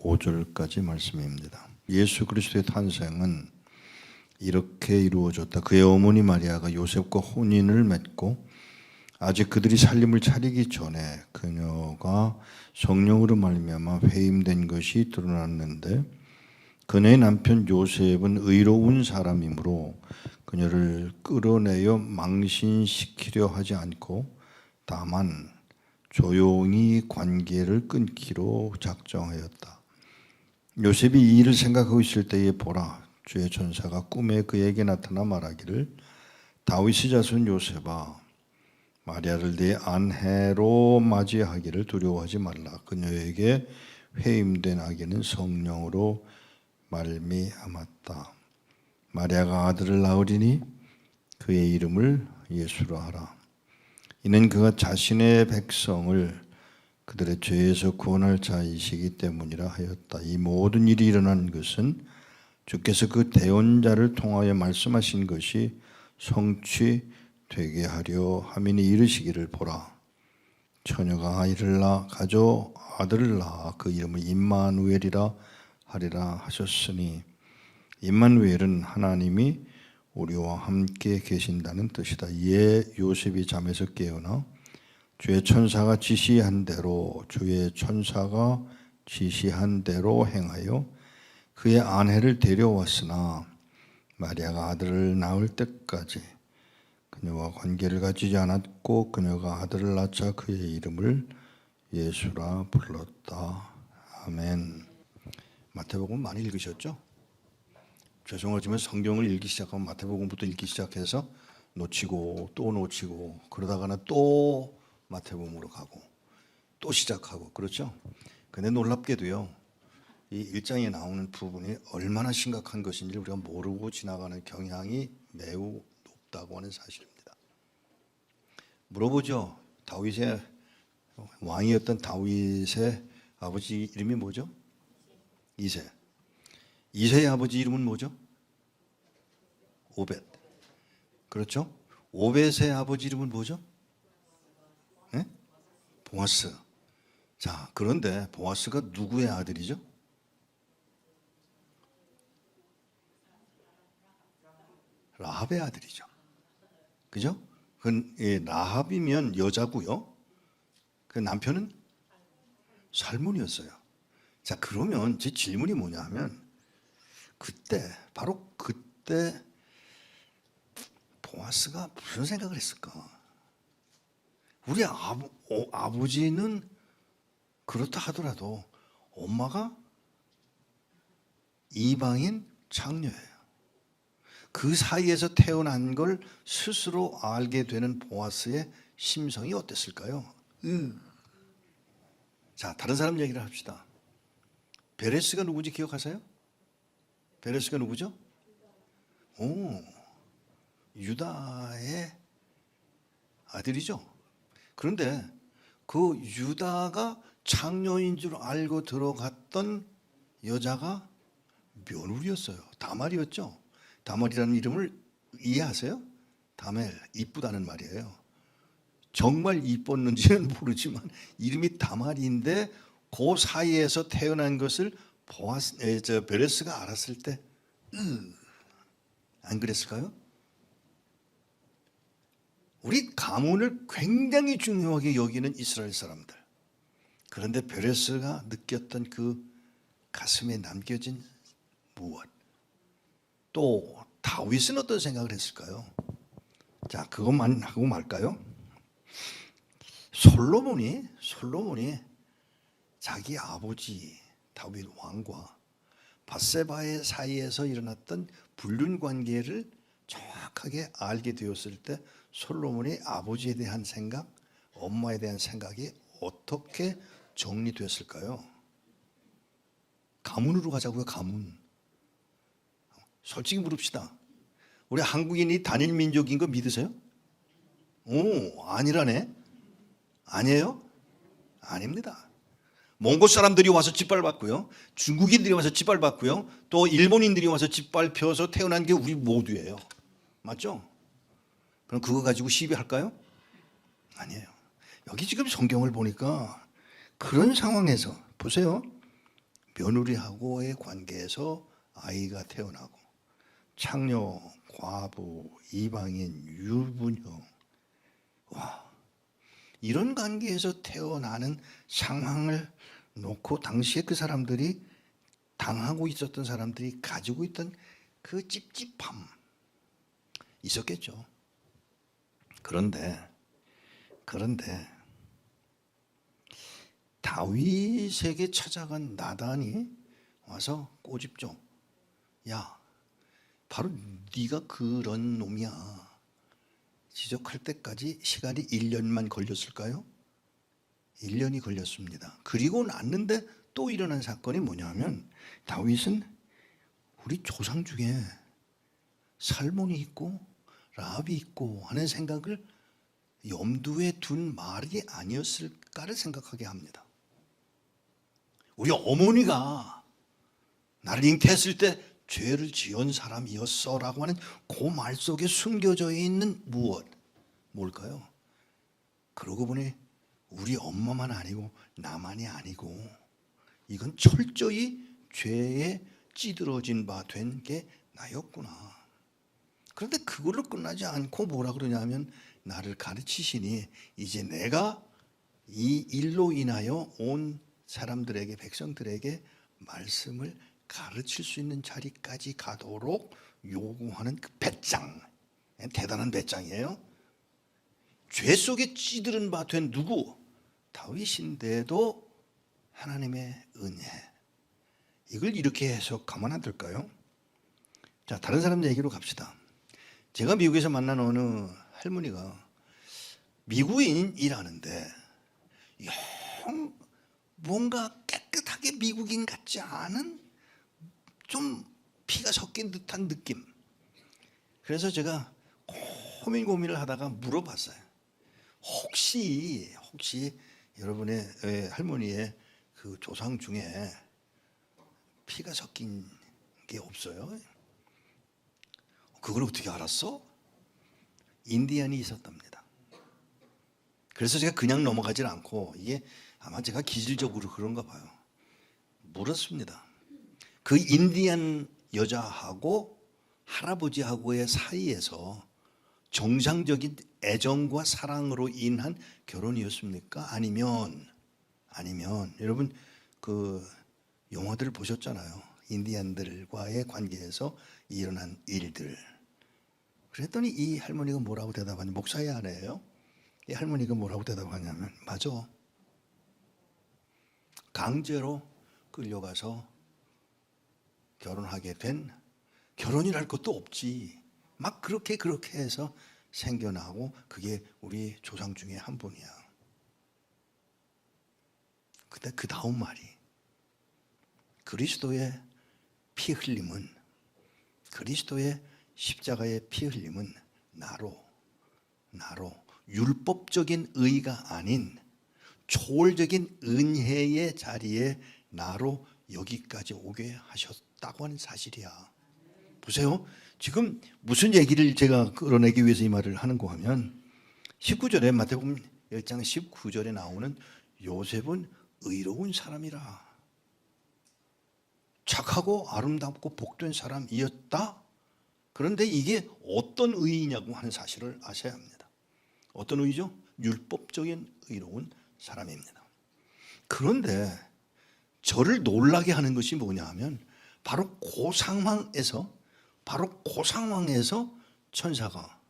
5절까지 말씀입니다. 예수 그리스도의 탄생은 이렇게 이루어졌다. 그의 어머니 마리아가 요셉과 혼인을 맺고 아직 그들이 살림을 차리기 전에 그녀가 성령으로 말미암아 회임된 것이 드러났는데 그녀의 남편 요셉은 의로운 사람이므로 그녀를 끌어내어 망신시키려 하지 않고 다만 조용히 관계를 끊기로 작정하였다. 요셉이 이 일을 생각하고 있을 때에 보라, 주의 천사가 꿈에 그에게 나타나 말하기를 다윗의 자손 요셉아, 마리아를 네 아내로 맞이하기를 두려워하지 말라. 그녀에게 회임된 아기는 성령으로 말미암았다. 마리아가 아들을 낳으리니 그의 이름을 예수라 하라. 이는 그가 자신의 백성을 그들의 죄에서 구원할 자이시기 때문이라 하였다. 이 모든 일이 일어난 것은 주께서 그 대언자를 통하여 말씀하신 것이 성취되게 하려 함이니 이르시기를 보라. 처녀가 아이를 낳아 가져 아들을 낳아 그 이름을 임마누엘이라 하리라 하셨으니 임마누엘은 하나님이 우리와 함께 계신다는 뜻이다. 이에 요셉이 잠에서 깨어나 주의 천사가 지시한 대로 행하여 그의 아내를 데려왔으나 마리아가 아들을 낳을 때까지 그녀와 관계를 가지지 않았고 그녀가 아들을 낳자 그의 이름을 예수라 불렀다. 아멘. 마태복음 많이 읽으셨죠? 죄송하지만 성경을 읽기 시작하면 마태복음부터 읽기 시작해서 놓치고 또 놓치고 그러다가는 또 마태복음으로 가고 또 시작하고 그렇죠? 근데 놀랍게도요, 이 1장에 나오는 부분이 얼마나 심각한 것인지 우리가 모르고 지나가는 경향이 매우 높다고 하는 사실입니다. 물어보죠. 다윗의 왕이었던 다윗의 아버지 이름이 뭐죠? 이새. 이새의 아버지 이름은 뭐죠? 오벳. 그렇죠? 오벳의 아버지 이름은 뭐죠? 네? 보아스. 자, 그런데 보아스가 누구의 아들이죠? 라합의 아들이죠. 그죠? 라합이면 여자고요. 그 남편은 살몬이었어요. 자, 그러면 제 질문이 뭐냐 하면 바로 그때 보아스가 무슨 생각을 했을까? 우리 아버지는 그렇다 하더라도 엄마가 이방인 창녀예요. 그 사이에서 태어난 걸 스스로 알게 되는 보아스의 심성이 어땠을까요? 자, 다른 사람 얘기를 합시다. 베레스가 누구지 기억하세요? 베레스가 누구죠? 유다의 아들이죠. 그런데 그 유다가 창녀인 줄 알고 들어갔던 여자가 며느리였어요. 다말이었죠. 다말이라는 이름을 이해하세요? 다멜, 이쁘다는 말이에요. 정말 이뻤는지는 모르지만 이름이 다말인데 그 사이에서 태어난 것을 베레스가 알았을 때 안 그랬을까요? 우리 가문을 굉장히 중요하게 여기는 이스라엘 사람들. 그런데 베레스가 느꼈던 그 가슴에 남겨진 무엇? 또 다윗은 어떤 생각을 했을까요? 자, 그것만 하고 말까요? 솔로몬이 자기 아버지 다윗 왕과 밧세바의 사이에서 일어났던 불륜 관계를 정확하게 알게 되었을 때 솔로몬이 아버지에 대한 생각, 엄마에 대한 생각이 어떻게 정리됐을까요? 가문으로 가자고요. 가문. 솔직히 물읍시다. 우리 한국인이 단일 민족인 거 믿으세요? 아니라네. 아니에요? 아닙니다. 몽골 사람들이 와서 짓밟았고요. 중국인들이 와서 짓밟았고요. 또 일본인들이 와서 짓밟혀서 태어난 게 우리 모두예요. 맞죠? 그럼 그거 가지고 시비할까요? 아니에요. 여기 지금 성경을 보니까 그런 상황에서 보세요. 며느리하고의 관계에서 아이가 태어나고 창녀, 과부, 이방인, 유부녀, 이런 관계에서 태어나는 상황을 놓고 당시에 그 사람들이 당하고 있었던 사람들이 가지고 있던 그 찝찝함 있었겠죠. 그런데 다윗에게 찾아간 나단이 와서 꼬집죠. 야, 바로 네가 그런 놈이야. 지적할 때까지 시간이 1년만 걸렸을까요? 1년이 걸렸습니다. 그리고 났는데 또 일어난 사건이 뭐냐면 다윗은 우리 조상 중에 살몬이 있고 라합이 있고 하는 생각을 염두에 둔 말이 아니었을까를 생각하게 합니다. 우리 어머니가 나를 잉태했을 때 죄를 지은 사람이었어 라고 하는 그 말 속에 숨겨져 있는 뭘까요? 그러고 보니 우리 엄마만 아니고 나만이 아니고 이건 철저히 죄에 찌들어진 바 된 게 나였구나. 그런데 그걸로 끝나지 않고 뭐라 그러냐면 나를 가르치시니 이제 내가 이 일로 인하여 온 사람들에게 백성들에게 말씀을 가르칠 수 있는 자리까지 가도록 요구하는 그 배짱, 대단한 배짱이에요. 죄 속에 찌들은 바 된 누구? 다윗인데도 하나님의 은혜. 이걸 이렇게 해석하면 안 될까요? 자, 다른 사람 얘기로 갑시다. 제가 미국에서 만난 어느 할머니가 미국인 일하는데 영 뭔가 깨끗하게 미국인 같지 않은 좀 피가 섞인 듯한 느낌. 그래서 제가 고민을 하다가 물어봤어요. 혹시 여러분의 할머니의 그 조상 중에 피가 섞인 게 없어요? 그걸 어떻게 알았어? 인디안이 있었답니다. 그래서 제가 그냥 넘어가질 않고 이게 아마 제가 기질적으로 그런가 봐요. 물었습니다. 그 인디안 여자하고 할아버지하고의 사이에서 정상적인 애정과 사랑으로 인한 결혼이었습니까? 아니면 여러분 그 영화들을 보셨잖아요. 인디안들과의 관계에서 일어난 일들. 그랬더니 이 할머니가 뭐라고 대답하냐? 목사의 아내예요. 이 할머니가 뭐라고 대답하냐면 맞아. 강제로 끌려가서 결혼하게 된 결혼이랄 것도 없지. 막 그렇게 해서 생겨나고 그게 우리 조상 중에 한 분이야. 근데 그 다음 말이 그리스도의 피 흘림은 그리스도의 십자가의 피 흘림은 나로 율법적인 의가 아닌 초월적인 은혜의 자리에 나로 여기까지 오게 하셨다고 하는 사실이야. 보세요. 지금 무슨 얘기를 제가 끌어내기 위해서 이 말을 하는가 하면 19절에 마태복음 1장 19절에 나오는 요셉은 의로운 사람이라 착하고 아름답고 복된 사람이었다. 그런데 이게 어떤 의의냐고 하는 사실을 아셔야 합니다. 어떤 의의죠? 율법적인 의로운 사람입니다. 그런데 저를 놀라게 하는 것이 뭐냐 하면 바로 그 상황에서 천사가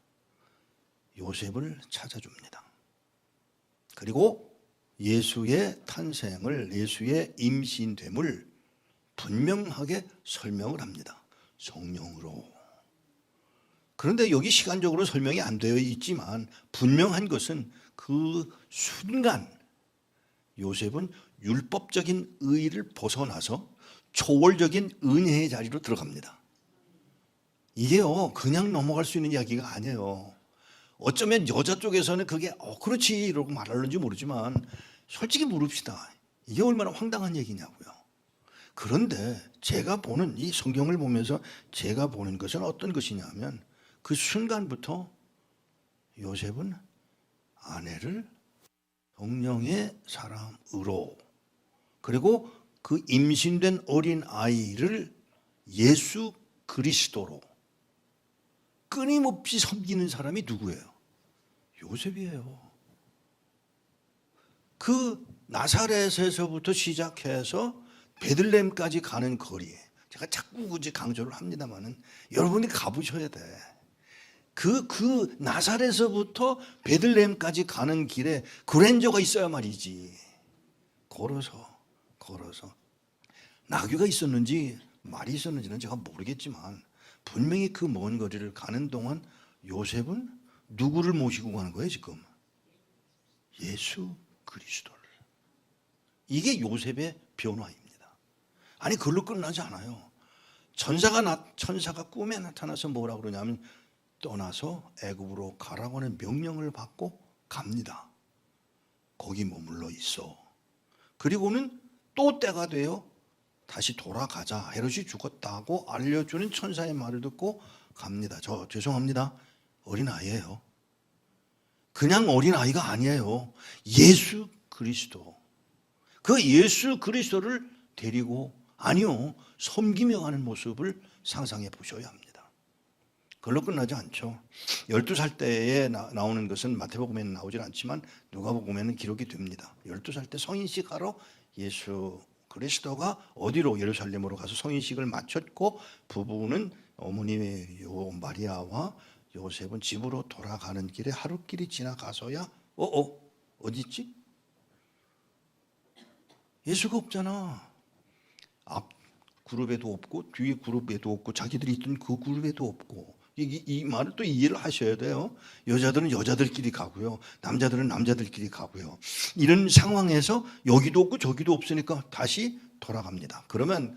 요셉을 찾아줍니다. 그리고 예수의 탄생을, 예수의 임신됨을 분명하게 설명을 합니다. 성령으로. 그런데 여기 시간적으로 설명이 안 되어 있지만 분명한 것은 그 순간 요셉은 율법적인 의의를 벗어나서 초월적인 은혜의 자리로 들어갑니다. 이게요 그냥 넘어갈 수 있는 이야기가 아니에요. 어쩌면 여자 쪽에서는 그게 그렇지 이러고 말하는지 모르지만 솔직히 물읍시다. 이게 얼마나 황당한 얘기냐고요. 그런데 제가 보는 이 성경을 보면서 제가 보는 것은 어떤 것이냐면 그 순간부터 요셉은 아내를 성령의 사람으로 그리고 그 임신된 어린 아이를 예수 그리스도로 끊임없이 섬기는 사람이 누구예요? 요셉이에요. 그 나사렛에서부터 시작해서 베들레헴까지 가는 거리에, 제가 자꾸 굳이 강조를 합니다만은 여러분이 가보셔야 돼. 그 나사렛에서부터 베들레헴까지 가는 길에 그랜저가 있어야 말이지. 걸어서 나귀가 있었는지 말이 있었는지는 제가 모르겠지만 분명히 그 먼 거리를 가는 동안 요셉은 누구를 모시고 가는 거예요 지금? 예수 그리스도를. 이게 요셉의 변화입니다. 아니 그걸로 끝나지 않아요. 천사가 꿈에 나타나서 뭐라고 그러냐면 떠나서 애굽으로 가라고 하는 명령을 받고 갑니다. 거기 머물러 있어. 그리고는 또 때가 돼요. 다시 돌아가자. 헤롯이 죽었다고 알려주는 천사의 말을 듣고 갑니다. 저 죄송합니다. 어린아이예요. 그냥 어린아이가 아니에요. 예수 그리스도. 그 예수 그리스도를 데리고 아니요. 섬기며 가는 모습을 상상해 보셔야 합니다. 그걸로 끝나지 않죠. 12살 때에 나오는 것은 마태복음에는 나오질 않지만 누가복음에는 기록이 됩니다. 12살 때 성인식 하러 예수 그리스도가 어디로 예루살렘으로 가서 성인식을 마쳤고 부부는 어머니 마리아와 요셉은 집으로 돌아가는 길에 하루길이 지나가서야 어디 있지? 예수가 없잖아. 앞 그룹에도 없고 뒤에 그룹에도 없고 자기들이 있던 그 그룹에도 없고. 이 말을 또 이해를 하셔야 돼요. 여자들은 여자들끼리 가고요. 남자들은 남자들끼리 가고요. 이런 상황에서 여기도 없고 저기도 없으니까 다시 돌아갑니다. 그러면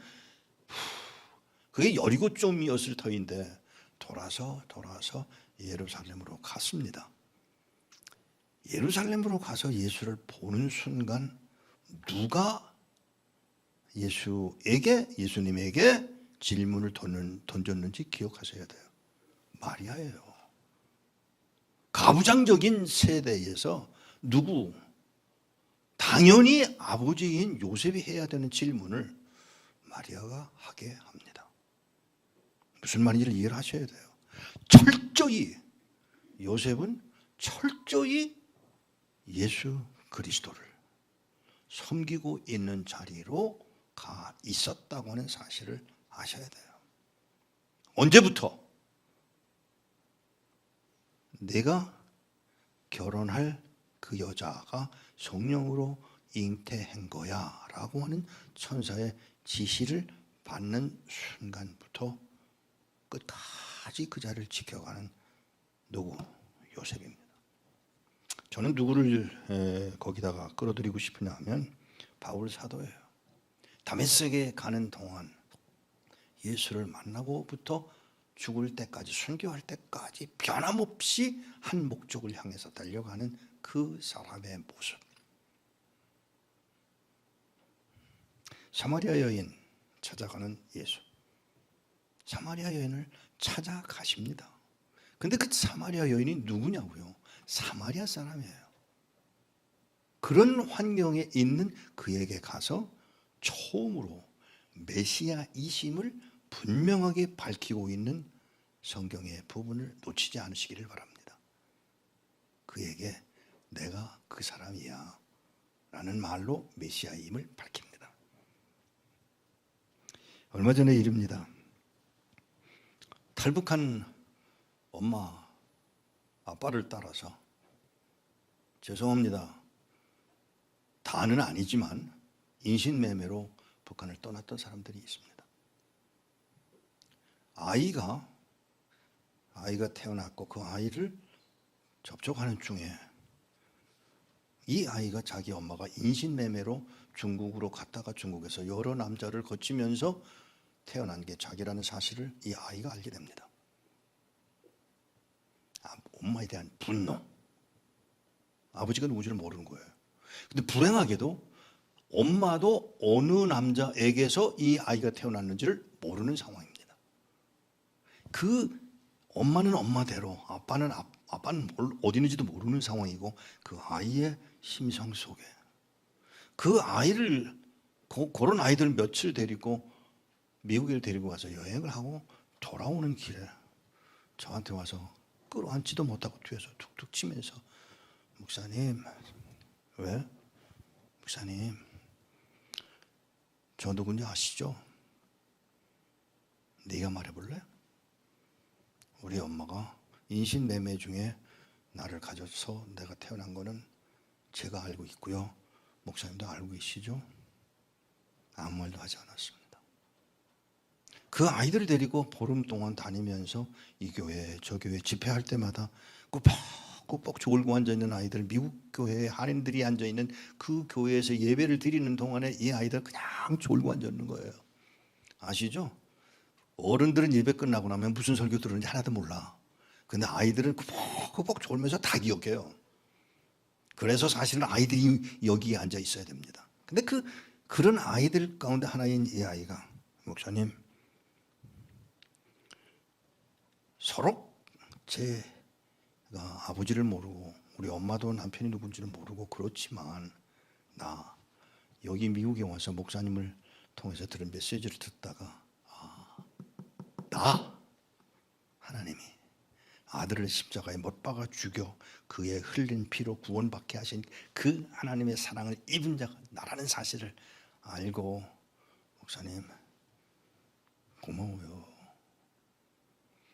그게 여리고쯤이었을 터인데 돌아서 예루살렘으로 갔습니다. 예루살렘으로 가서 예수를 보는 순간 누가 예수님에게 질문을 던졌는지 기억하셔야 돼요. 마리아예요. 가부장적인 세대에서 당연히 아버지인 요셉이 해야 되는 질문을 마리아가 하게 합니다. 무슨 말인지를 이해를 하셔야 돼요. 요셉은 철저히 예수 그리스도를 섬기고 있는 자리로 가 있었다고 하는 사실을 아셔야 돼요. 언제부터? 내가 결혼할 그 여자가 성령으로 잉태한 거야 라고 하는 천사의 지시를 받는 순간부터 끝까지 그 자리를 지켜가는 요셉입니다. 저는 누구를 거기다가 끌어들이고 싶으냐 하면 바울 사도예요. 다메섹에 가는 동안 예수를 만나고부터 죽을 때까지, 순교할 때까지 변함없이 한 목적을 향해서 달려가는 그 사람의 모습. 사마리아 여인 찾아가는 예수. 사마리아 여인을 찾아가십니다. 근데 그 사마리아 여인이 누구냐고요? 사마리아 사람이에요. 그런 환경에 있는 그에게 가서 처음으로 메시아이심을 분명하게 밝히고 있는 성경의 부분을 놓치지 않으시기를 바랍니다. 그에게 내가 그 사람이야 라는 말로 메시아임을 밝힙니다. 얼마 전의 일입니다. 탈북한 엄마, 아빠를 따라서 죄송합니다. 다는 아니지만 인신매매로 북한을 떠났던 사람들이 있습니다. 아이가 태어났고 그 아이를 접촉하는 중에 이 아이가 자기 엄마가 인신매매로 중국으로 갔다가 중국에서 여러 남자를 거치면서 태어난 게 자기라는 사실을 이 아이가 알게 됩니다. 엄마에 대한 분노. 아버지가 누군지를 모르는 거예요. 근데 불행하게도 엄마도 어느 남자에게서 이 아이가 태어났는지를 모르는 상황입니다. 그 엄마는 엄마대로 아빠는 어디 있는지도 모르는 상황이고 그 아이의 심성 속에 그 아이를 그런 아이들 며칠 데리고 미국에 데리고 가서 여행을 하고 돌아오는 길에 저한테 와서 끌어안지도 못하고 뒤에서 툭툭 치면서 목사님, 왜? 목사님, 저 누군지 아시죠? 네가 말해볼래? 우리 엄마가 인신매매 중에 나를 가져서 내가 태어난 거는 제가 알고 있고요. 목사님도 알고 계시죠? 아무 말도 하지 않았습니다. 그 아이들을 데리고 보름 동안 다니면서 이 교회 저 교회 집회할 때마다 꾸벅꾸벅 졸고 앉아있는 아이들, 미국 교회에 한인들이 앉아있는 그 교회에서 예배를 드리는 동안에 이 아이들 그냥 졸고 앉아있는 거예요. 아시죠? 어른들은 예배 끝나고 나면 무슨 설교 들었는지 하나도 몰라. 근데 아이들은 꾸벅꾸벅 졸면서 다 기억해요. 그래서 사실은 아이들이 여기에 앉아 있어야 됩니다. 근데 그런 아이들 가운데 하나인 이 아이가, 목사님, 서로 제가 아버지를 모르고 우리 엄마도 남편이 누군지를 모르고 그렇지만 나 여기 미국에 와서 목사님을 통해서 들은 메시지를 듣다가 나 하나님이 아들을 십자가에 못 박아 죽여 그의 흘린 피로 구원받게 하신 그 하나님의 사랑을 입은 자가 나라는 사실을 알고 목사님 고마워요.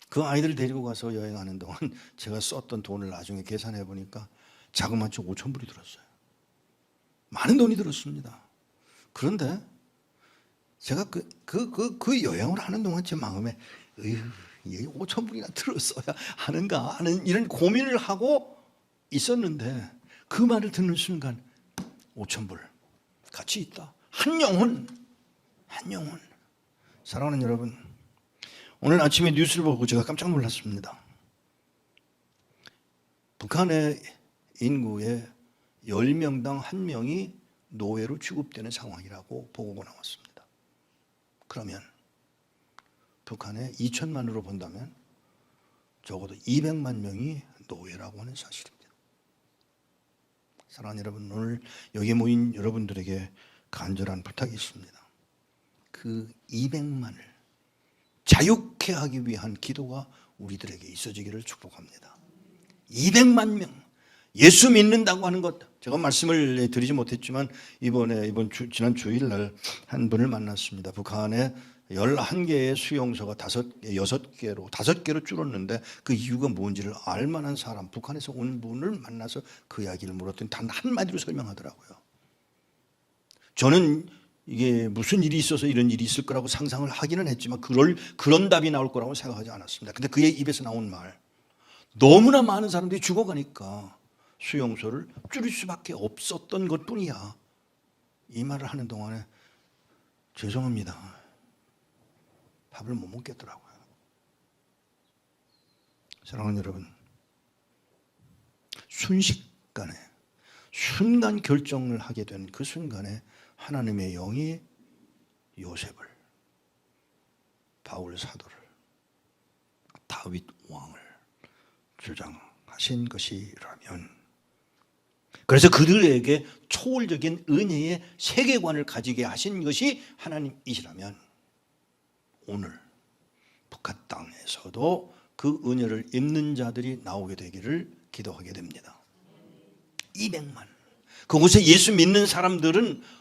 그 아이들 데리고 가서 여행하는 동안 제가 썼던 돈을 나중에 계산해 보니까 자그마치 5,000불이 들었어요. 많은 돈이 들었습니다. 그런데 제가 그 여행을 하는 동안 제 마음에 이게 5,000불이나 들었어야 하는가 하는 이런 고민을 하고 있었는데 그 말을 듣는 순간 5,000불 가치 있다. 한 영혼. 사랑하는 여러분, 오늘 아침에 뉴스를 보고 제가 깜짝 놀랐습니다. 북한의 인구의 10명당 1명이 노예로 취급되는 상황이라고 보고가 나왔습니다. 그러면 북한의 2천만으로 본다면 적어도 200만 명이 노예라고 하는 사실입니다. 사랑하는 여러분, 오늘 여기에 모인 여러분들에게 간절한 부탁이 있습니다. 그 200만을 자유케 하기 위한 기도가 우리들에게 있어지기를 축복합니다. 200만 명 예수 믿는다고 하는 것, 제가 말씀을 드리지 못했지만 지난 주일날 한 분을 만났습니다. 북한에 11개의 수용소가 5개로 줄었는데 그 이유가 뭔지를 알만한 사람, 북한에서 온 분을 만나서 그 이야기를 물었더니 단 한마디로 설명하더라고요. 저는 이게 무슨 일이 있어서 이런 일이 있을 거라고 상상을 하기는 했지만 그런 답이 나올 거라고 생각하지 않았습니다. 근데 그의 입에서 나온 말, 너무나 많은 사람들이 죽어가니까 수용소를 줄일 수밖에 없었던 것뿐이야. 이 말을 하는 동안에 죄송합니다, 밥을 못 먹겠더라고요. 사랑하는 여러분, 순간 결정을 하게 된 그 순간에 하나님의 영이 요셉을, 바울 사도를, 다윗 왕을 주장하신 것이라면, 그래서 그들에게 초월적인 은혜의 세계관을 가지게 하신 것이 하나님이시라면 오늘 북한 땅에서도 그 은혜를 입는 자들이 나오게 되기를 기도하게 됩니다. 200만. 그곳에 예수 믿는 사람들은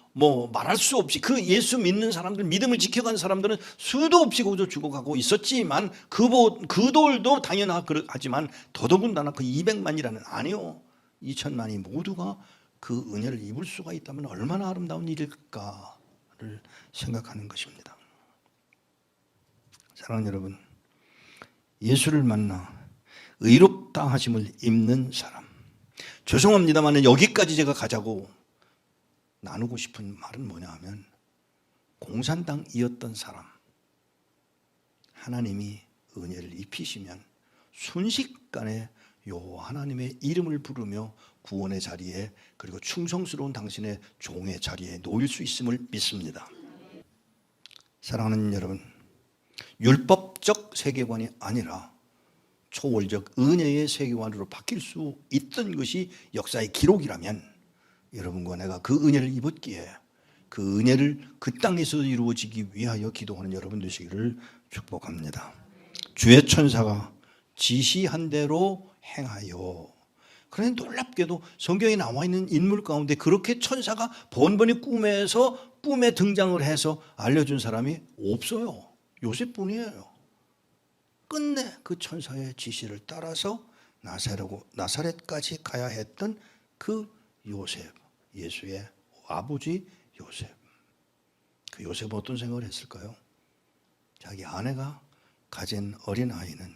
말할 수 없이, 그 예수 믿는 사람들, 믿음을 지켜간 사람들은 수도 없이 거기서 죽어가고 있었지만 그들도 당연하지만 더더군다나 그 200만이라는, 아니요, 2천만이 모두가 그 은혜를 입을 수가 있다면 얼마나 아름다운 일일까를 생각하는 것입니다. 사랑하는 여러분, 예수를 만나 의롭다 하심을 입는 사람, 죄송합니다만 여기까지 제가 가자고 나누고 싶은 말은 뭐냐 하면, 공산당이었던 사람, 하나님이 은혜를 입히시면 순식간에 요 하나님의 이름을 부르며 구원의 자리에, 그리고 충성스러운 당신의 종의 자리에 놓일 수 있음을 믿습니다. 사랑하는 여러분, 율법적 세계관이 아니라 초월적 은혜의 세계관으로 바뀔 수 있던 것이 역사의 기록이라면, 여러분과 내가 그 은혜를 입었기에 그 은혜를 그 땅에서 이루어지기 위하여 기도하는 여러분 되시기를 축복합니다. 주의 천사가 지시한 대로 행하여. 그런데 놀랍게도 성경에 나와 있는 인물 가운데 그렇게 천사가 번번이 꿈에 등장을 해서 알려준 사람이 없어요. 요셉뿐이에요. 끝내 그 천사의 지시를 따라서 나사렛까지 가야 했던 그 요셉, 예수의 아버지 요셉. 그 요셉은 어떤 생각을 했을까요? 자기 아내가 가진 어린아이는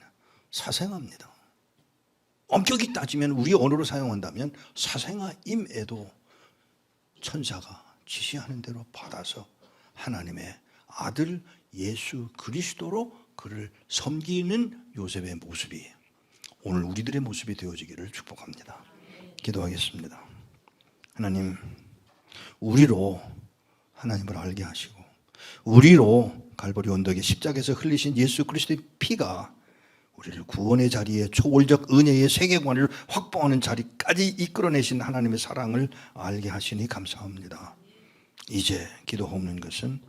사생아입니다. 엄격히 따지면 우리 언어로 사용한다면 사생아임에도 천사가 지시하는 대로 받아서 하나님의 아들 예수 그리스도로 그를 섬기는 요셉의 모습이 오늘 우리들의 모습이 되어지기를 축복합니다. 기도하겠습니다. 하나님, 우리로 하나님을 알게 하시고 우리로 갈보리 언덕의 십자가에서 흘리신 예수 그리스도의 피가 우리를 구원의 자리에 초월적 은혜의 세계관을 확보하는 자리까지 이끌어내신 하나님의 사랑을 알게 하시니 감사합니다. 이제 기도하옵는 것은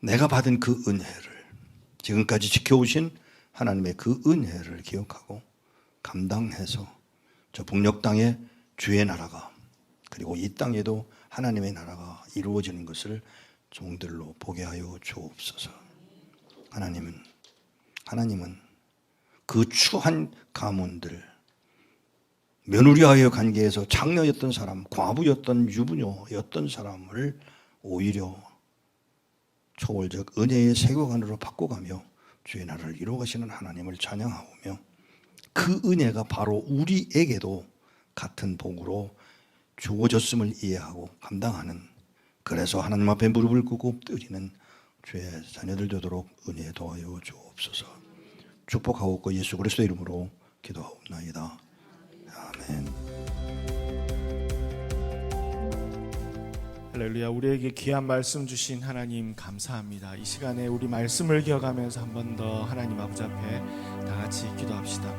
내가 받은 그 은혜를, 지금까지 지켜오신 하나님의 그 은혜를 기억하고 감당해서 저 북녘 땅에 주의 나라가, 그리고 이 땅에도 하나님의 나라가 이루어지는 것을 종들로 보게 하여 주옵소서. 하나님은 그 추한 가문들, 며느리와의 관계에서 장녀였던 사람, 과부였던 유부녀였던 사람을 오히려 초월적 은혜의 세계관으로 바꿔가며 주의 나라를 이루어가시는 하나님을 찬양하오며, 그 은혜가 바로 우리에게도 같은 복으로 주어졌음을 이해하고 감당하는, 그래서 하나님 앞에 무릎을 꿇고 엎드리는 주의 자녀들 되도록 은혜 도와여 주옵소서. 축복하옵고 예수 그리스도 이름으로 기도하옵나이다. 아멘. 할렐루야. 우리에게 귀한 말씀 주신 하나님 감사합니다. 이 시간에 우리 말씀을 기억하면서 한 번 더 하나님 아버지 앞에 다 같이 기도합시다.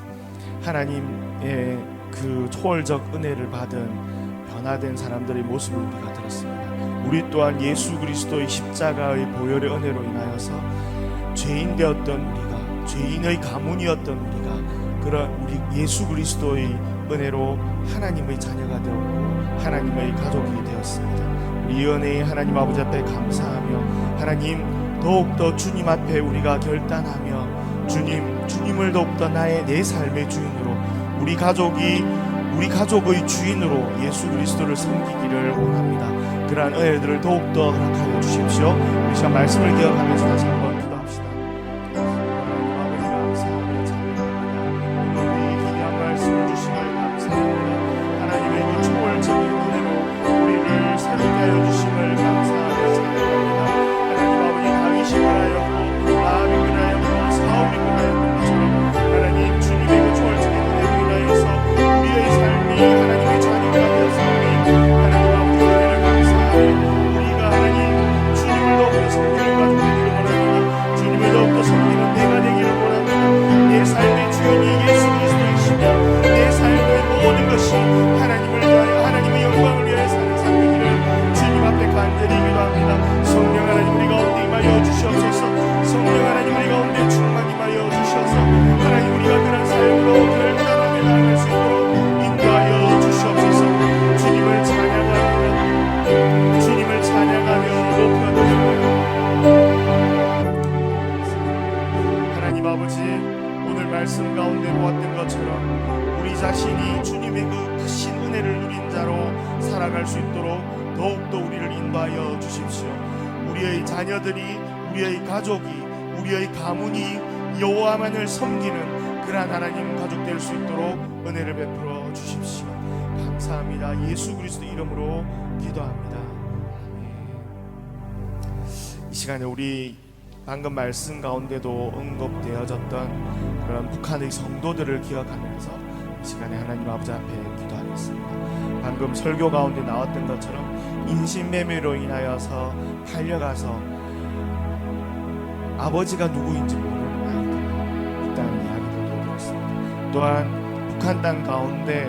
하나님의 그 초월적 은혜를 받은 변화된 사람들의 모습을 우리가 들었습니다. 우리 또한 예수 그리스도의 십자가의 보혈의 은혜로 인하여서 죄인 되었던 우리가, 죄인의 가문이었던 우리가, 그런 우리 예수 그리스도의 은혜로 하나님의 자녀가 되었고 하나님의 가족이 되었습니다. 우리 은혜의 하나님 아버지 앞에 감사하며, 하나님 더욱더 주님 앞에 우리가 결단하며 주님을 더욱더 내 삶의 주인으로, 우리 가족의 주인으로 예수 그리스도를 섬기기를 원합니다. 그러한 은혜들을 더욱더 허락하여 주십시오. 우리 시간 말씀을 기억하면서 다시 한번 기도합시다. 하나님 아버지 감사합니다. 찬양합니다. 오늘 우리에게 귀한 말씀을 주시기를 감사합니다. 하나님의 그 초월적인 은혜로 우리를 새롭게 하여 주심을 감사하며 찬양합니다. 하나님 아버지 다윗이 그라였고 라합이 그라였고 사울이 그라였던 것처럼 하나님 주님의 그 초월적인 은혜로 인하여서 우리의 삶이 하나님의 자녀가 되었사오니 하나님 아버지 은혜를 감사하며 우리가 하나님 주님을 더욱더 섬기는 가족 되기를 원합니다. 주님을 더욱더 섬기는 내가 되기를 원합니다. 내 삶의 주인이 예수 그리스도이시며 내 삶의 모든 것이 하나님을 위하여, 하나님의 영광을 위하여 사는 삶 되기를 주님 앞에 간절히 기도합니다. 성령 하나님 우리 가운데 임하여 주시옵소서. 성령 하나님 우리 가운데 충만 임하여 주셔서 하나님 우리가 그런 삶으로 결단하며 나아갈 수 있도록 인도하여 주시옵소서. 주님을 찬양하며 높여드려요. 하나님 아버지, 오늘 말씀 가운데 보았던 것처럼 우리 자신이 주님의 그 크신 은혜를 누린 자로 살아갈 수 있도록 더욱더 우리를 인도하여 주십시오. 우리의 자녀들이, 우리의 가족이, 우리의 가문이 여호와만을 섬기는 그러한 하나님 가족 될 수 있도록 은혜를 베풀어 주십시오. 감사합니다. 예수 그리스도 이름으로 기도합니다. 이 시간에 우리 방금 말씀 가운데도 언급되어졌던 그런 북한의 성도들을 기억하면서 이 시간에 하나님 아버지 앞에 기도하겠습니다. 방금 설교 가운데 나왔던 것처럼 인신매매로 인하여서 팔려가서 아버지가 누구인지 모르는 아이들 있다는 이야기들도 들었습니다. 또한 북한 땅 가운데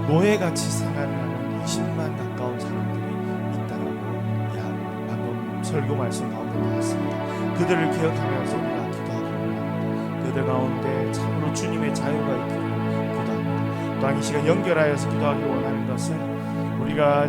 노예같이 생활을 하는 20만 가까이 설교 말씀 가운데 나왔습니다. 그들을 기억하면서 우리가 기도하기를 원합니다. 그들 가운데 참으로 주님의 자유가 있기를 기도합니다. 또한 이 시간 연결하여서 기도하기 원하는 것은 우리가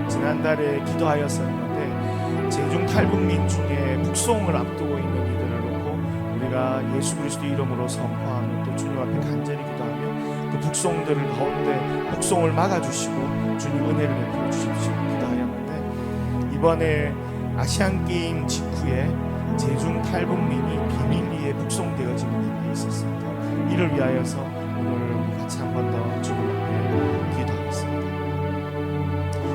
지난달에 기도하였었는데 제중 탈북민 중에 북송을 앞두고 있는 이들을 놓고 우리가 예수 그리스도 이름으로 선포하며 또 주님 앞에 간절히 기도하며 그 북송들을 가운데 북송을 막아주시고 주님 은혜를 베풀어 주십시오 기도하였는데, 이번에 아시안게임 직후에 제중 탈북민이 비밀리에 북송되어지는 일이 있었습니다. 이를 위하여서 오늘 같이 한 번 더 주님 앞에 기도하겠습니다.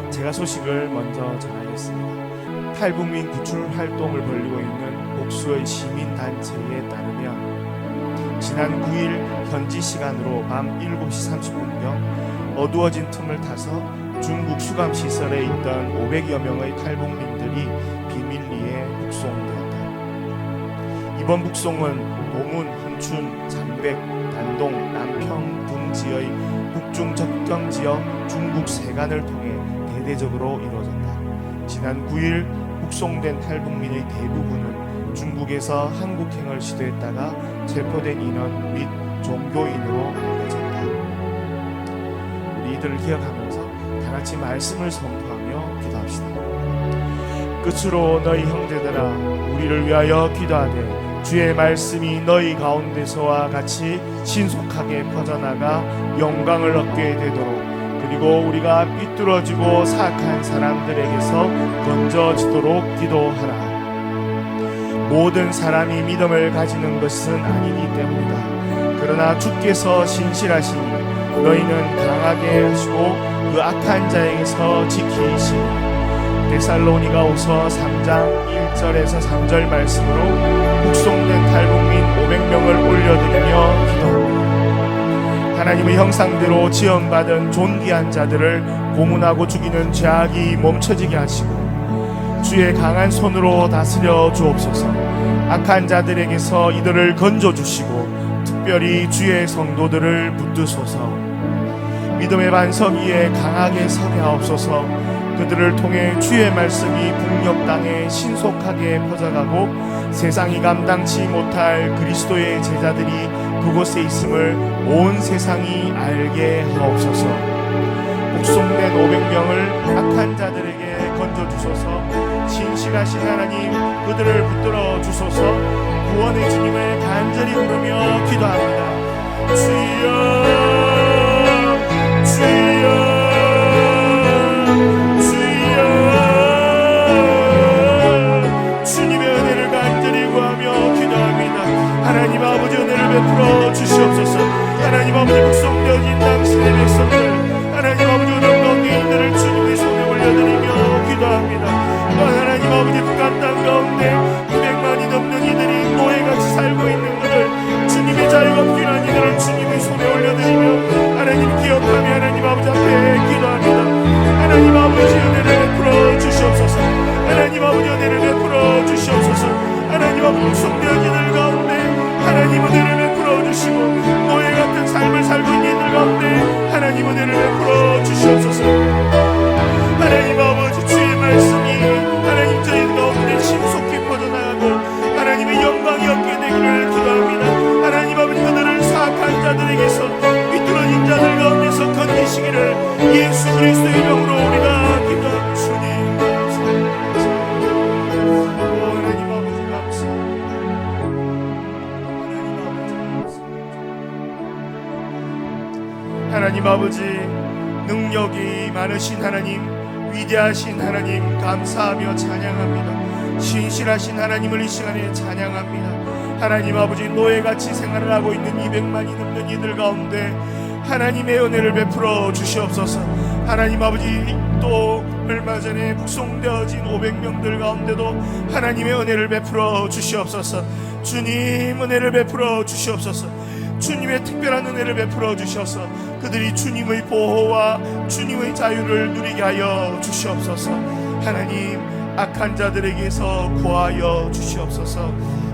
제가 소식을 먼저 전하겠습니다. 탈북민 구출 활동을 벌이고 있는 복수의 시민단체에 따르면 지난 9일 현지 시간으로 밤 7시 30분경 어두워진 틈을 타서 중국 수감시설에 있던 500여 명의 탈북민들이 비밀리에 북송되었다. 이번 북송은 노문, 훈춘, 장백, 단동, 남평 등지의 북중 접경지역 중국 세관을 통해 대대적으로 이루어졌다. 지난 9일 북송된 탈북민의 대부분은 중국에서 한국행을 시도했다가 체포된 인원 및 종교인으로 알려졌다. 우리 이들을 기억하면서 다 같이 말씀을 선포하며 기도합시다. 끝으로 너희 형제들아 우리를 위하여 기도하되 주의 말씀이 너희 가운데서와 같이 신속하게 퍼져나가 영광을 얻게 되도록, 그리고 우리가 삐뚤어지고 사악한 사람들에게서 건져지도록 기도하라. 모든 사람이 믿음을 가지는 것은 아니기 때문이다. 그러나 주께서 신실하시니 너희는 강하게 하시고 그 악한 자에게서 지키시니. 데살로니가후서 3장 1절에서 3절 말씀으로 북송된 탈북민 500명을 올려드리며 기도합니다. 하나님의 형상대로 지원받은 존귀한 자들을 고문하고 죽이는 죄악이 멈춰지게 하시고 주의 강한 손으로 다스려 주옵소서. 악한 자들에게서 이들을 건져주시고 특별히 주의 성도들을 붙드소서. 믿음의 반석 위에 강하게 서게 하옵소서. 그들을 통해 주의 말씀이 북녘 땅에 신속하게 퍼져가고 세상이 감당치 못할 그리스도의 제자들이 그곳에 있음을 온 세상이 알게 하옵소서. 북송된 500명을 악한 자들에게 건져주소서. 신실하신 하나님 그들을 붙들어 주소서. 구원의 주님을 간절히 부르며 기도합니다. 주여 주여 하나님 아버지 은혜를 베풀어 주시옵소서. 하나님 아버지 북송되어진 당신의 백성들 하나님 아버지 은혜 가운데 이들을 주님의 손에 올려드리며 기도합니다. 하나님 아버지 북한 땅 가운데 200만이 넘는 이들이 노예같이 살고 있는 그들 주님의 자유가 필요한 이들을 주님의 손에 올려드리며 하나님 기억하며 하나님 아버지 앞에 기도합니다. 하나님 아버지 은혜를 베풀어 주시옵소서. 하나님 아버지 은혜를 베풀어 주시옵소서. 하나님 아버지 북송되어진 이들 가운데 하나님 은혜를 베풀어 주시고 노예 같은 삶을 살고 있는 이들 가운데 하나님 은혜를 베풀어 주시옵소서. 하나님 아버지 주의 말씀이 하나님 저희 가운데 신속히 퍼져나가고 하나님의 영광이 얻게 되기를 기도합니다. 하나님 아버지 그들을 사악한 자들에게서 삐뚤어진 자들 가운데서 건지시기를 예수 그리스도의 이름으로 우리가 기도합니다. 주님 하나님 아버지 능력이 많으신 하나님 위대하신 하나님 감사하며 찬양합니다. 신실하신 하나님을 이 시간에 찬양합니다. 하나님 아버지 노예같이 생활을 하고 있는 200만이 넘는 이들 가운데 하나님의 은혜를 베풀어 주시옵소서. 하나님 아버지 또 얼마 전에 북송되어진 500명들 가운데도 하나님의 은혜를 베풀어 주시옵소서. 주님 은혜를 베풀어 주시옵소서. 주님의 특별한 은혜를 베풀어 주셔서 그들이 주님의 보호와 주님의 자유를 누리게 하여 주시옵소서. 하나님 악한 자들에게서 구하여 주시옵소서.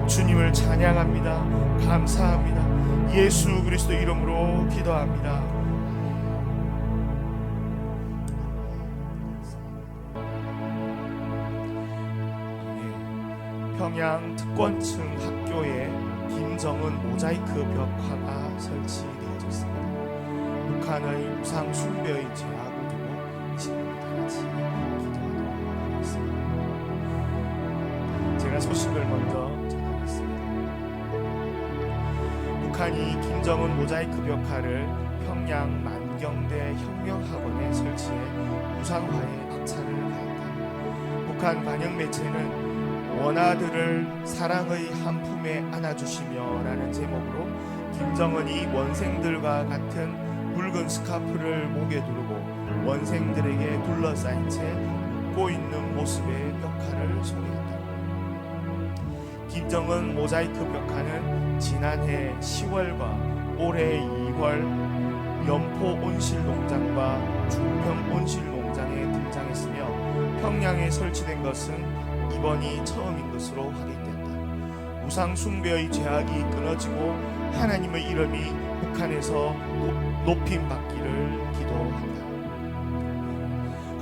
주님을 찬양합니다. 감사합니다. 예수 그리스도 이름으로 기도합니다. 평양 특권층 학교에 김정은 모자이크 벽화가 설치되어졌습니다. 북한의 우상 숭배의 죄악을 두고 이 시간에 다 같이 기도하도록 하겠습니다. 제가 소식을 먼저 전하겠습니다. 북한이 김정은 모자이크 벽화를 평양 만경대 혁명학원에 설치해 우상화에 박차를 가했다. 북한 반영 매체는 원아들을 사랑의 한 품에 안아주시며 라는 제목으로 김정은이 원생들과 같은 붉은 스카프를 목에 두르고 원생들에게 둘러싸인 채 웃고 있는 모습의 벽화를 소개했다. 김정은 모자이크 벽화는 지난해 10월과 올해 2월 연포 온실농장과 중평 온실농장에 등장했으며 평양에 설치된 것은 이번이 처음인 것으로 확인된다. 우상 숭배의 죄악이 끊어지고 하나님의 이름이 북한에서 높임 받기를 기도한다.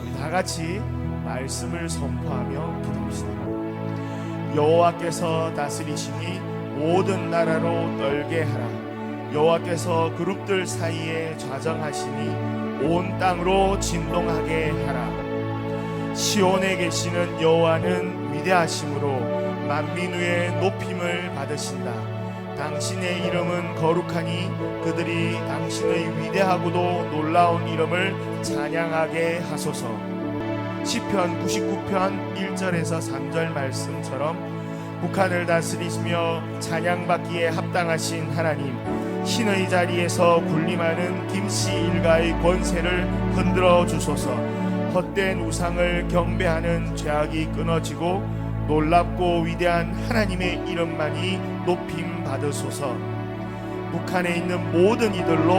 우리 다 같이 말씀을 선포하며 기도합시다. 여호와께서 다스리시니 모든 나라로 떨게 하라. 여호와께서 그룹들 사이에 좌정하시니 온 땅으로 진동하게 하라. 시온에 계시는 여호와는 위대하심으로 만민 위에 높임을 받으신다. 당신의 이름은 거룩하니 그들이 당신의 위대하고도 놀라운 이름을 찬양하게 하소서. 시편 99편 1절에서 3절 말씀처럼 북한을 다스리시며 찬양받기에 합당하신 하나님, 신의 자리에서 군림하는 김씨 일가의 권세를 흔들어 주소서. 헛된 우상을 경배하는 죄악이 끊어지고 놀랍고 위대한 하나님의 이름만이 높임 받으소서. 북한에 있는 모든 이들로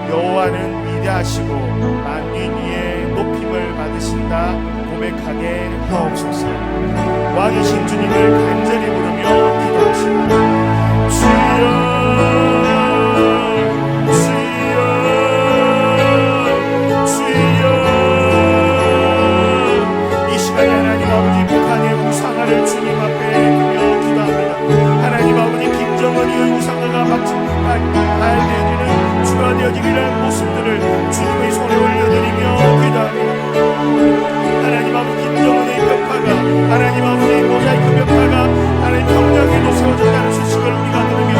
여호와는 위대하시고 만민 위에 높임을 받으신다 고백하게 하옵소서. 왕이신 주님을 간절히 부르며 기도하시다. 주여 주여 주여. 이 시간에 하나님 아버지 북한의 우상화를 주님 앞에 두며 기도합니다. 하나님 아버지 김정은이의 우상화가 발되어지는 주가 되어지기를 모습들을 주님의 손에 올려드리며 기도합니다. 하나님 아버지 김정은의 벽화가 하나님 아버지 모자이크 벽화가 하나님 평양에도 세워졌다는 소식을 우리가 들으며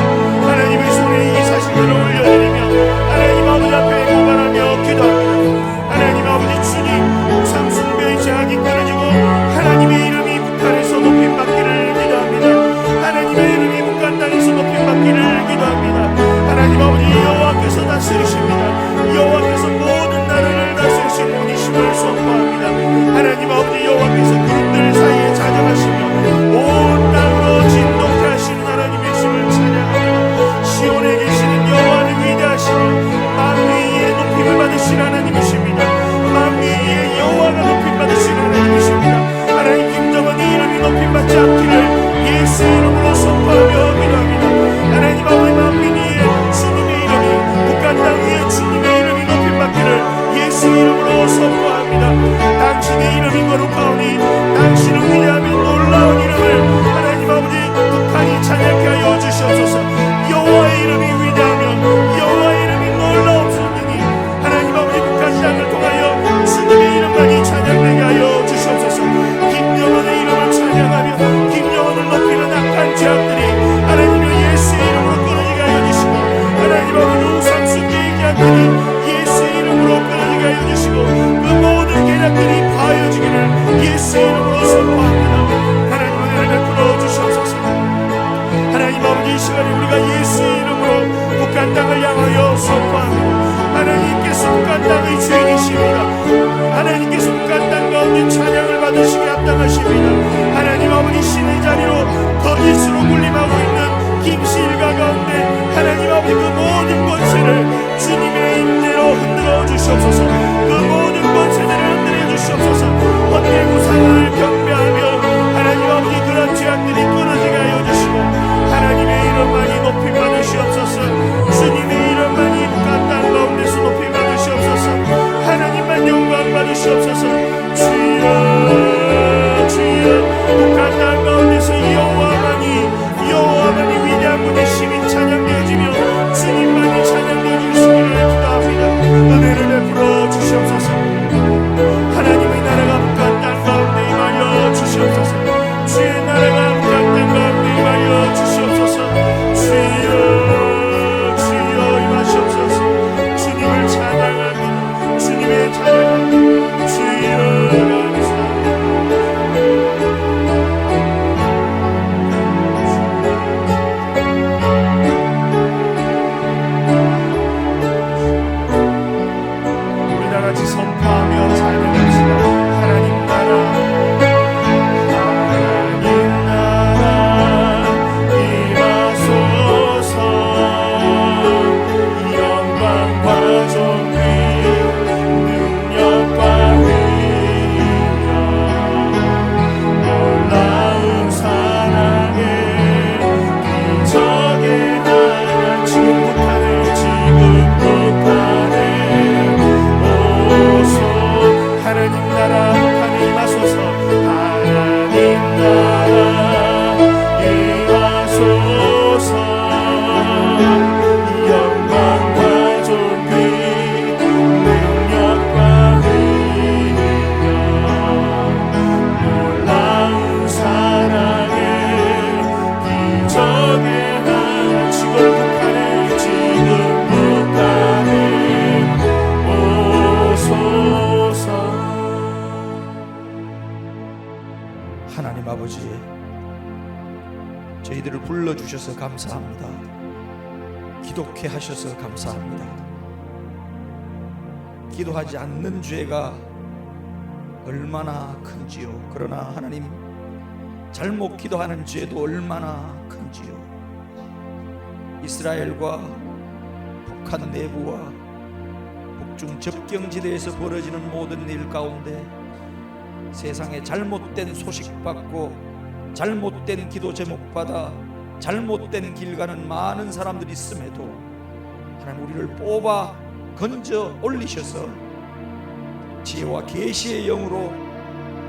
하나님의 손에 이 사실들을 올려드리며 하나님 아버지 앞에 고발하며 기도합니다. 하나님 아버지 주님 우상 숭배의 죄악이 끊어지고 하나님의 이름이 북한에서 높임받기를 기도합니다. 하나님의 이름이 북한 땅에서 높임받기를 기도합니다. 하나님 아버지 여호와께서 다스리십니다. 여호와께서 모든 나라를 다스리신 분이심을 선포합니다. 하나님 아버지 여호와께서 그룹들 사이에 자정하시며 온 땅으로 진동케 하시는 하나님의 힘을 찬양합니다. 시온에 계시는 여호와는 위대하시며 만위 위에 높임을 받으신 하나님이십니다. 만위 위에 여호와가 높임받으신 하나님이십니다. 하나님 김정은이 이름이 높임받지 않기를 예수 이름으로 선포하며 기도합니다. 하나님 아버지 만민 위에 주님의 이름이 북한 땅 위에 주님의 이름이 높임받기를 예수 이름으로 선포합니다. 당신의 이름이 거룩하오니 당신은 위대하며 놀라운 이름을 하나님 아버지 북한이 찬양케 하여 주시옵소서. 여호와의 이름이 위대하며 여호와의 이름이 놀라옵소서니 하나님 아버지 북한 땅을 통하여 주님의 이름만이 찬양되게 하여 주시옵소서. 김정은의 이름을 찬양하며 김정은을 높이는 악한 죄악들이 하나님의 예수의 이름으로 끊어지게 하여 주시고 하나님 아버지 우상 숭배의 계략들이 예수의 이름으로 끊어지게 하여 주시고 그 모든 계략들이 파여지기를 예수의 이름으로 선포합니다. 하나님 은혜를 베풀어 주시옵소서. 하나님 아버지 이 시간에 우리가 예수의 이름으로 북한 땅을 향하여 선포합니다. 하나님께서 북한 땅의 주인이십니다. 하나님께서 북한 땅 가운데 찬양을 받으시게 합당하십니다. 하나님 아버지 신의 자리로 거짓으로 군림하고 있는 김씨 일가 가운데 하나님 아버지 그 모든 권세를 주님의 임재로 흔들어 주시옵소서. 그 모든 권세들을 흔들어 주시옵소서. 헛된 우상을 경배하며 하나님 아버지 그런 죄악들이 끊어지게 하여 주시고 하나님의 이름만이 높임 받으시옵소서. 주님의 이름만이 북한 땅 가운데서 높임 받으시옵소서. 하나님만 영광 받으시옵소서. 주여 주여 북한 땅 가운데서 여호와 하나님 아버지, 저희들을 불러주셔서 감사합니다. 기독해 하셔서 감사합니다. 기도하지 않는 죄가 얼마나 큰지요. 그러나 하나님, 잘못 기도하는 죄도 얼마나 큰지요. 이스라엘과 북한 내부와 북중 접경지대에서 벌어지는 모든 일 가운데 세상에 잘못된 소식 받고 잘못된 기도 제목 받아 잘못된 길 가는 많은 사람들이 있음에도 하나님 우리를 뽑아 건져 올리셔서 지혜와 계시의 영으로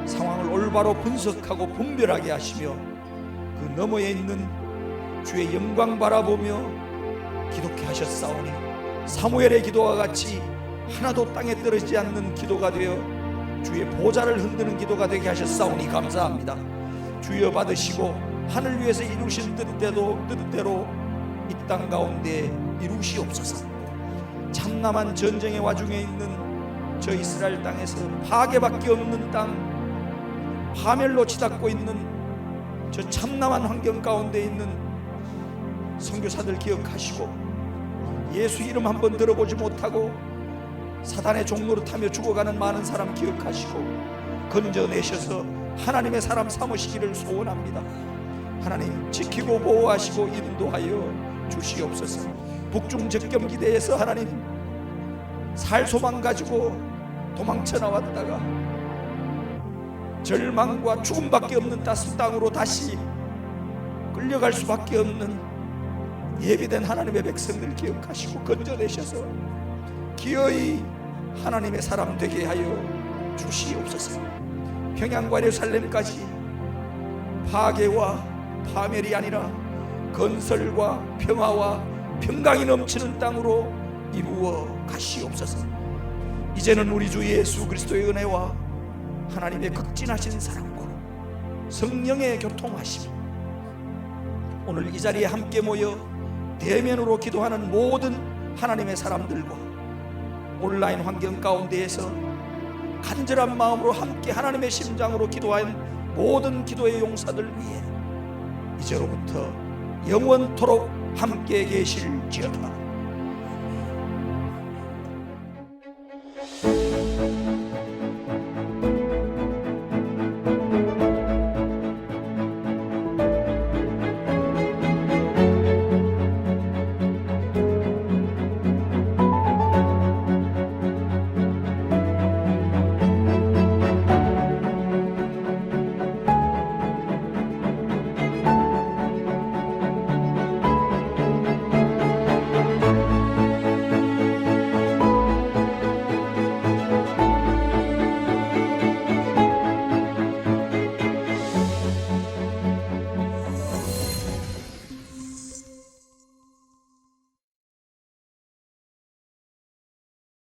상황을 올바로 분석하고 분별하게 하시며 그 너머에 있는 주의 영광 바라보며 기독해 하셨사오니 사무엘의 기도와 같이 하나도 땅에 떨어지지 않는 기도가 되어 주의 보좌를 흔드는 기도가 되게 하셨사오니 감사합니다. 주여 받으시고 하늘 위에서 이루신 뜻대로 이 땅 가운데 이루시옵소서. 참남한 전쟁의 와중에 있는 저 이스라엘 땅에서 파괴밖에 없는 땅, 파멸로 치닫고 있는 저 참남한 환경 가운데 있는 선교사들 기억하시고 예수 이름 한번 들어보지 못하고 사단의 종로를 타며 죽어가는 많은 사람 기억하시고 건져내셔서 하나님의 사람 삼으시기를 소원합니다. 하나님 지키고 보호하시고 인도하여 주시옵소서. 북중 접경지대에서 하나님 살 소망 가지고 도망쳐 나왔다가 절망과 죽음밖에 없는 따스 땅으로 다시 끌려갈 수밖에 없는 예비된 하나님의 백성들 기억하시고 건져내셔서 기어이 하나님의 사람 되게 하여 주시옵소서. 평양과 예루살렘까지 파괴와 파멸이 아니라 건설과 평화와 평강이 넘치는 땅으로 이루어 가시옵소서. 이제는 우리 주 예수 그리스도의 은혜와 하나님의 극진하신 사랑과 성령의 교통하심, 오늘 이 자리에 함께 모여 대면으로 기도하는 모든 하나님의 사람들과 온라인 환경 가운데에서 간절한 마음으로 함께 하나님의 심장으로 기도하는 모든 기도의 용사들 위해 이제로부터 영원토록 함께 계실지어다.